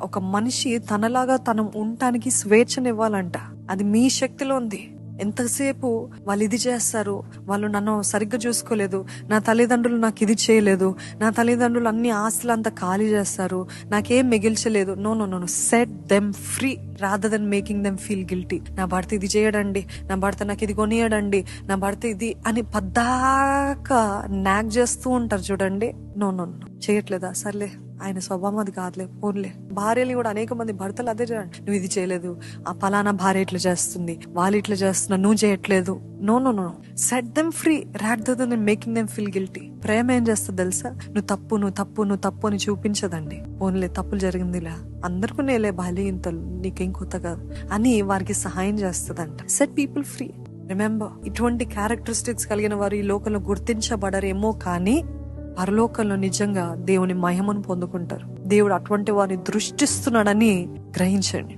ఒక మనిషి తనలాగా తను ఉండటానికి స్వేచ్ఛనివ్వాలంట. అది మీ శక్తిలో ఉంది. ఎంతసేపు వాళ్ళు ఇది చేస్తారు, వాళ్ళు నన్ను సరిగ్గా చూసుకోలేదు, నా తల్లిదండ్రులు నాకు ఇది చేయలేదు, నా తల్లిదండ్రులు అన్ని ఆస్తులు అంతా ఖాళీ చేస్తారు, నాకేం మిగిల్చలేదు. No no no, set them free rather than making them feel guilty. నా భర్త ఇది చేయడండి, నా భర్త నాకు ఇది కొనియడండి, నా భర్త ఇది అని పద్దాకా నాగ్ చేస్తూ ఉంటారు చూడండి. నో నో నో, చేయట్లేదా? సర్లే, ఆయన స్వభావం అది కాదులే, పోన్లే. భార్యలు కూడా అనేక మంది భర్తలు అదే చేయండి, నువ్వు ఇది చేయలేదు, ఆ పలానా భార్య ఇట్లా చేస్తుంది, వాళ్ళు ఇట్లా చేస్తున్నారు, నువ్వు చేయట్లేదు. No no no, set them free rather than making them feel guilty. ప్రేమ ఏం చేస్తుంది తెలుసా? నువ్వు తప్పు నువ్వు తప్పు నువ్వు తప్పు అని చూపించదండి. పోన్లే, తప్పులు జరిగిందిలా, అందరికీ నేలే బలహీనతలు, నీకేం కొత్త కాదు అని వారికి సహాయం చేస్తుందంట. Set people free. రిమెంబర్, ఇటువంటి క్యారెక్టరిస్టిక్స్ కలిగిన వారు ఈ లోకంలో గుర్తించబడరేమో, కానీ పరలోకంలో నిజంగా దేవుని మహిమను పొందుకుంటారు. దేవుడు అటువంటి వారిని దృష్టిస్తున్నాడని గ్రహించండి.